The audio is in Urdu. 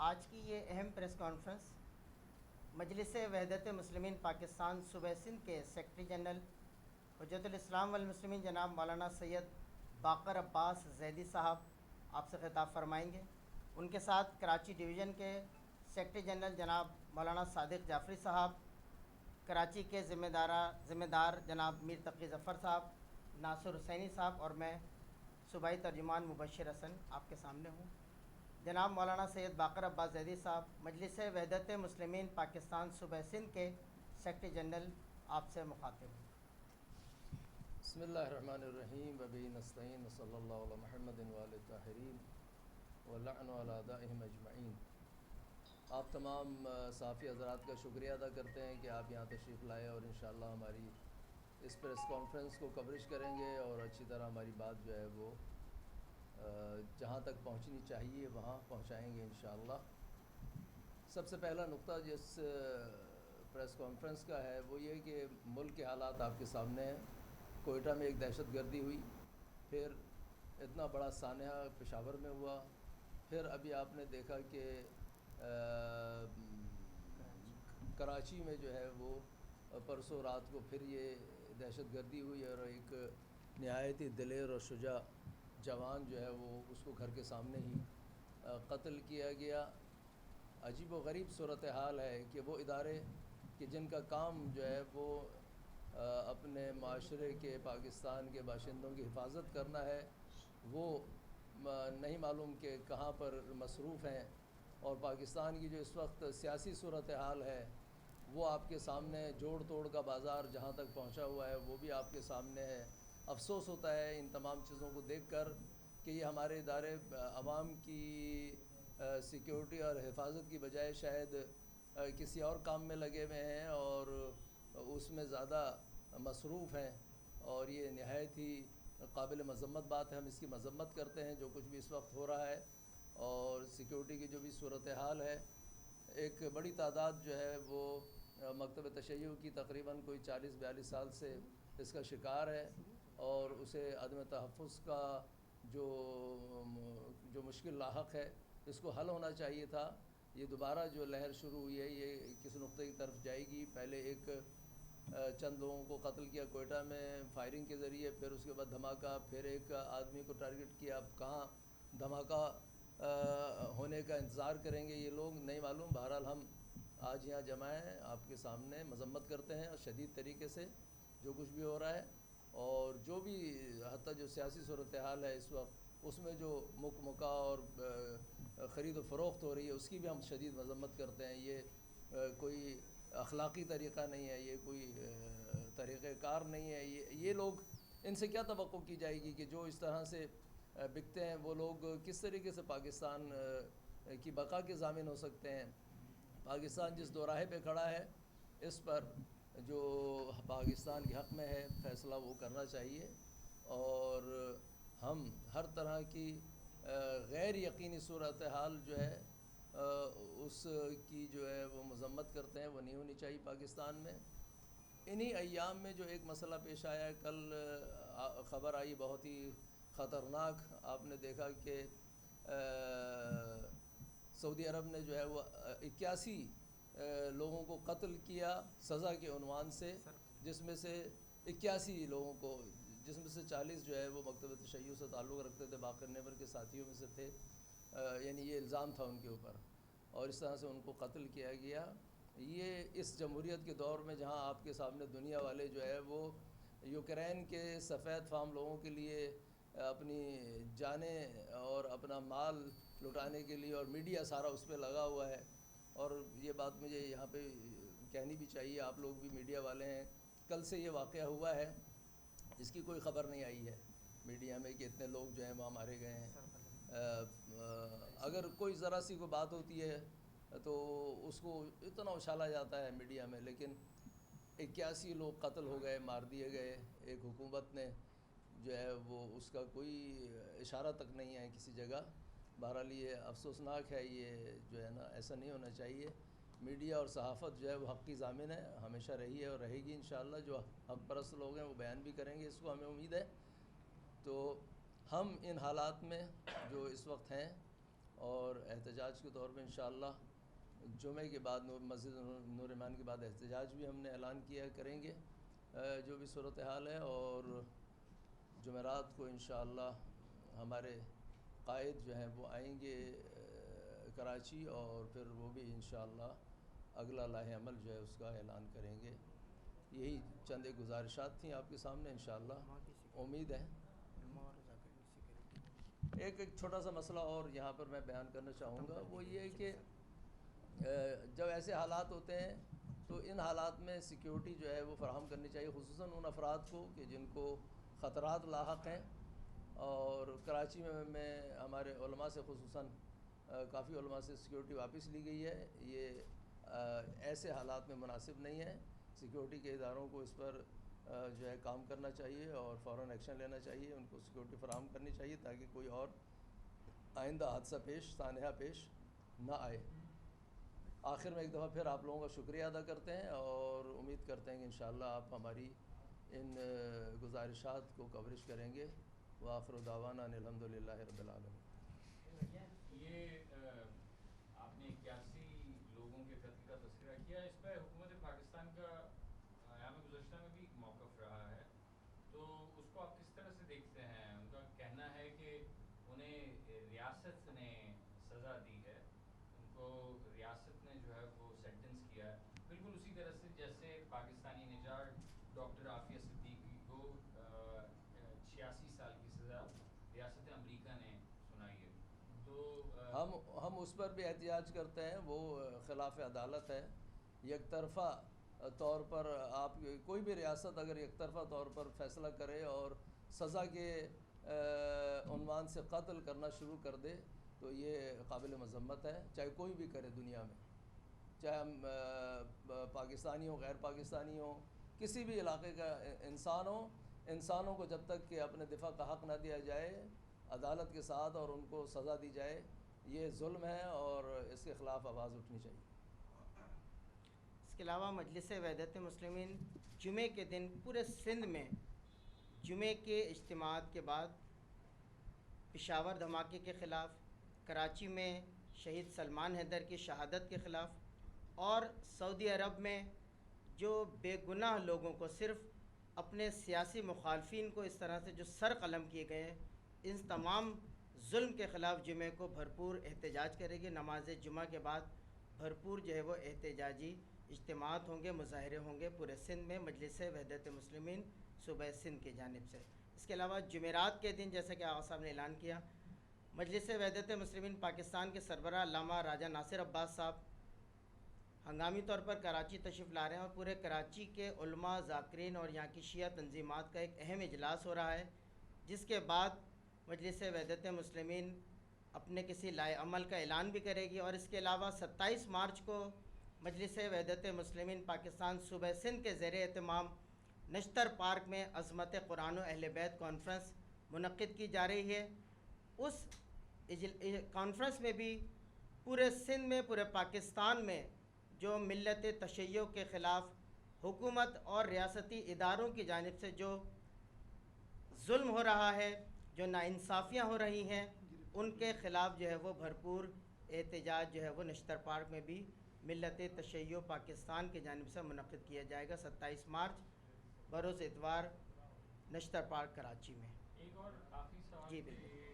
آج کی یہ اہم پریس کانفرنس مجلس وحدت مسلمین پاکستان صوبہ سندھ کے سیکرٹری جنرل حجت الاسلام والمسلمین جناب مولانا سید باقر عباس زیدی صاحب آپ سے خطاب فرمائیں گے۔ ان کے ساتھ کراچی ڈویژن کے سیکرٹری جنرل جناب مولانا صادق جعفری صاحب، کراچی کے ذمہ دار جناب میر تقی ظفر صاحب، ناصر حسینی صاحب اور میں صوبائی ترجمان مبشر حسن آپ کے سامنے ہوں۔ جناب مولانا سید باقر عباس زیدی صاحب مجلس وحدت مسلمین پاکستان صوبہ سندھ کے سیکرٹری جنرل آپ سے مخاطب ہیں۔ بسم اللہ الرحمن الرحیم وبہ نستعین صلی اللہ علی محمد وآلہ الطاہرین ولعن علی اعدائہم اجمعین۔ آپ تمام صحافی حضرات کا شکریہ ادا کرتے ہیں کہ آپ یہاں تشریف لائے اور انشاءاللہ ہماری اس پریس کانفرنس کو کوریج کریں گے اور اچھی طرح ہماری بات جو ہے وہ جہاں تک پہنچنی چاہیے وہاں پہنچائیں گے انشاءاللہ۔ سب سے پہلا نقطہ جس پریس کانفرنس کا ہے وہ یہ کہ ملک کے حالات آپ کے سامنے ہیں۔ کوئٹہ میں ایک دہشت گردی ہوئی، پھر اتنا بڑا سانحہ پشاور میں ہوا، پھر ابھی آپ نے دیکھا کہ کراچی میں جو ہے وہ پرسوں رات کو پھر یہ دہشت گردی ہوئی اور ایک نہایت ہی دلیر اور شجاع جوان جو ہے وہ اس کو گھر کے سامنے ہی قتل کیا گیا۔ عجیب و غریب صورتحال ہے کہ وہ ادارے کہ جن کا کام جو ہے وہ اپنے معاشرے کے پاکستان کے باشندوں کی حفاظت کرنا ہے، وہ نہیں معلوم کہ کہاں پر مصروف ہیں، اور پاکستان کی جو اس وقت سیاسی صورتحال ہے وہ آپ کے سامنے جوڑ توڑ کا بازار جہاں تک پہنچا ہوا ہے وہ بھی آپ کے سامنے ہے۔ افسوس ہوتا ہے ان تمام چیزوں کو دیکھ کر کہ یہ ہمارے ادارے عوام کی سیکیورٹی اور حفاظت کی بجائے شاید کسی اور کام میں لگے ہوئے ہیں اور اس میں زیادہ مصروف ہیں، اور یہ نہایت ہی قابل مذمت بات ہے۔ ہم اس کی مذمت کرتے ہیں جو کچھ بھی اس وقت ہو رہا ہے، اور سیکیورٹی کی جو بھی صورتحال ہے، ایک بڑی تعداد جو ہے وہ مکتب تشیع کی تقریباً کوئی 40-42 سال سے اس کا شکار ہے، اور اسے عدم تحفظ کا جو مشکل لاحق ہے اس کو حل ہونا چاہیے تھا۔ یہ دوبارہ جو لہر شروع ہوئی ہے یہ کس نقطے کی طرف جائے گی؟ پہلے ایک چند لوگوں کو قتل کیا کوئٹہ میں فائرنگ کے ذریعے، پھر اس کے بعد دھماکہ، پھر ایک آدمی کو ٹارگٹ کیا، اب کہاں دھماکہ ہونے کا انتظار کریں گے یہ لوگ نہیں معلوم۔ بہرحال ہم آج یہاں جمع ہیں، آپ کے سامنے مذمت کرتے ہیں اور شدید طریقے سے جو کچھ بھی ہو رہا ہے، اور جو بھی حتیٰ جو سیاسی صورتحال ہے اس وقت اس میں جو مکہ اور خرید و فروخت ہو رہی ہے اس کی بھی ہم شدید مذمت کرتے ہیں۔ یہ کوئی اخلاقی طریقہ نہیں ہے، یہ کوئی طریقہ کار نہیں ہے۔ یہ لوگ، ان سے کیا توقع کی جائے گی کہ جو اس طرح سے بکتے ہیں وہ لوگ کس طریقے سے پاکستان کی بقا کے ضامن ہو سکتے ہیں؟ پاکستان جس دوراہے پہ کھڑا ہے اس پر جو پاکستان کے حق میں ہے فیصلہ وہ کرنا چاہیے، اور ہم ہر طرح کی غیر یقینی صورتحال جو ہے اس کی جو ہے وہ مذمت کرتے ہیں، وہ نہیں ہونی چاہیے پاکستان میں۔ انہی ایام میں جو ایک مسئلہ پیش آیا ہے، کل خبر آئی بہت ہی خطرناک، آپ نے دیکھا کہ سعودی عرب نے جو ہے وہ 81 لوگوں کو قتل کیا سزا کے عنوان سے، جس میں سے 81 لوگوں کو، جس میں سے 40 جو ہے وہ مکتب تشیع سے تعلق رکھتے تھے، باقر نیبر کے ساتھیوں میں سے تھے، یعنی یہ الزام تھا ان کے اوپر، اور اس طرح سے ان کو قتل کیا گیا۔ یہ اس جمہوریت کے دور میں جہاں آپ کے سامنے دنیا والے جو ہے وہ یوکرین کے سفید فام لوگوں کے لیے اپنی جانیں اور اپنا مال لٹانے کے لیے، اور میڈیا سارا اس پہ لگا ہوا ہے، اور یہ بات مجھے یہاں پہ کہنی بھی چاہیے، آپ لوگ بھی میڈیا والے ہیں، کل سے یہ واقعہ ہوا ہے، اس کی کوئی خبر نہیں آئی ہے میڈیا میں کہ اتنے لوگ جو ہیں وہاں مارے گئے ہیں۔ اگر کوئی ذرا سی کوئی بات ہوتی ہے تو اس کو اتنا اچھالا جاتا ہے میڈیا میں، لیکن 81 لوگ قتل ہو گئے، مار دیے گئے، ایک حکومت نے جو ہے وہ اس کا کوئی اشارہ تک نہیں ہے کسی جگہ۔ بہرحال یہ افسوسناک ہے، یہ جو ہے نا ایسا نہیں ہونا چاہیے۔ میڈیا اور صحافت جو ہے وہ حق کی ضامن ہے، ہمیشہ رہی ہے اور رہے گی انشاءاللہ۔ جو حق پرست لوگ ہیں وہ بیان بھی کریں گے، اس کو ہمیں امید ہے۔ تو ہم ان حالات میں جو اس وقت ہیں اور احتجاج کے طور پہ انشاءاللہ جمعے کے بعد مسجد نور ایمان کے بعد احتجاج بھی ہم نے اعلان کیا کریں گے جو بھی صورتحال ہے. اور جمعرات کو انشاءاللہ ہمارے قائد جو ہیں وہ آئیں گے کراچی، اور پھر وہ بھی انشاءاللہ اگلا لاہ عمل جو ہے اس کا اعلان کریں گے. یہی چند ایک گزارشات تھیں آپ کے سامنے. انشاءاللہ امید ہے ایک چھوٹا سا مسئلہ اور یہاں پر میں بیان کرنا چاہوں گا، وہ یہ ہے کہ جب ایسے حالات ہوتے ہیں تو ان حالات میں سیکیورٹی جو ہے وہ فراہم کرنی چاہیے، خصوصاً ان افراد کو کہ جن کو خطرات لاحق ہیں. اور کراچی میں ہمارے علماء سے خصوصاً کافی علماء سے سیکیورٹی واپس لی گئی ہے. یہ ایسے حالات میں مناسب نہیں ہے. سیکیورٹی کے اداروں کو اس پر جو ہے کام کرنا چاہیے اور فوراً ایکشن لینا چاہیے، ان کو سیکیورٹی فراہم کرنی چاہیے تاکہ کوئی اور آئندہ حادثہ سانحہ پیش نہ آئے. آخر میں ایک دفعہ پھر آپ لوگوں کا شکریہ ادا کرتے ہیں اور امید کرتے ہیں کہ انشاءاللہ آپ ہماری ان گزارشات کو کوریج کریں گے. وآخر دعوانا ان الحمدللہ رب العالمین. یہ آپ نے 81 لوگوں کے قتل کا تذکرہ کیا، اس پہ حکومت پاکستان کا ایام گزشتہ میں بھی موقف رہا ہے، تو اس کو آپ کس طرح سے دیکھتے ہیں؟ ان کا کہنا ہے کہ انہیں ریاست نے سزا دی ہے، ان کو ریاست نے جو ہے وہ سینٹنس کیا ہے، بالکل اسی طرح سے جیسے پاکستانی نژاد ڈاکٹر عافیہ صدیقی کو 86 سال کی سزا ریاست امریکہ نے سنائی ہے. تو ہم اس پر بھی احتجاج کرتے ہیں. وہ خلاف عدالت ہے. یک طرفہ طور پر آپ کوئی بھی ریاست اگر یک طرفہ طور پر فیصلہ کرے اور سزا کے عنوان سے قتل کرنا شروع کر دے تو یہ قابل مذمت ہے، چاہے کوئی بھی کرے دنیا میں، چاہے ہم پاکستانی ہوں، غیر پاکستانی ہوں، کسی بھی علاقے کا انسان ہو. انسانوں کو جب تک کہ اپنے دفاع کا حق نہ دیا جائے عدالت کے ساتھ اور ان کو سزا دی جائے، یہ ظلم ہے اور اس کے خلاف آواز اٹھنی چاہیے. اس کے علاوہ مجلس وحدت مسلمین جمعے کے دن پورے سندھ میں جمعے کے اجتماعات کے بعد پشاور دھماکے کے خلاف، کراچی میں شہید سلمان حیدر کی شہادت کے خلاف، اور سعودی عرب میں جو بے گناہ لوگوں کو صرف اپنے سیاسی مخالفین کو اس طرح سے جو سر قلم کیے گئے ہیں، ان تمام ظلم کے خلاف جمعے کو بھرپور احتجاج کرے گی. نماز جمعہ کے بعد بھرپور جو ہے وہ احتجاجی اجتماعات ہوں گے، مظاہرے ہوں گے پورے سندھ میں مجلس وحدت مسلمین صوبہ سندھ کی جانب سے. اس کے علاوہ جمعرات کے دن جیسا کہ آغا صاحب نے اعلان کیا، مجلس وحدت مسلمین پاکستان کے سربراہ علامہ راجہ ناصر عباس صاحب ہنگامی طور پر کراچی تشریف لا رہے ہیں اور پورے کراچی کے علماء، ذاکرین اور یہاں کی شیعہ تنظیمات کا ایک اہم اجلاس ہو رہا ہے، جس کے بعد مجلس وحدت مسلمین اپنے کسی لائے عمل کا اعلان بھی کرے گی. اور اس کے علاوہ 27 مارچ کو مجلس وحدت مسلمین پاکستان صوبہ سندھ کے زیر اہتمام نشتر پارک میں عظمت قرآن و اہل بیت کانفرنس منعقد کی جا رہی ہے. اس کانفرنس میں بھی پورے سندھ میں، پورے پاکستان میں جو ملت تشیع کے خلاف حکومت اور ریاستی اداروں کی جانب سے جو ظلم ہو رہا ہے، جو ناانصافیاں ہو رہی ہیں، ان کے خلاف جو ہے وہ بھرپور احتجاج جو ہے وہ نشتر پارک میں بھی ملت تشیع پاکستان کی جانب سے منعقد کیا جائے گا 27 مارچ بروز اتوار نشتر پارک کراچی میں. ایک اور آخری سوال جی کہ بالکل.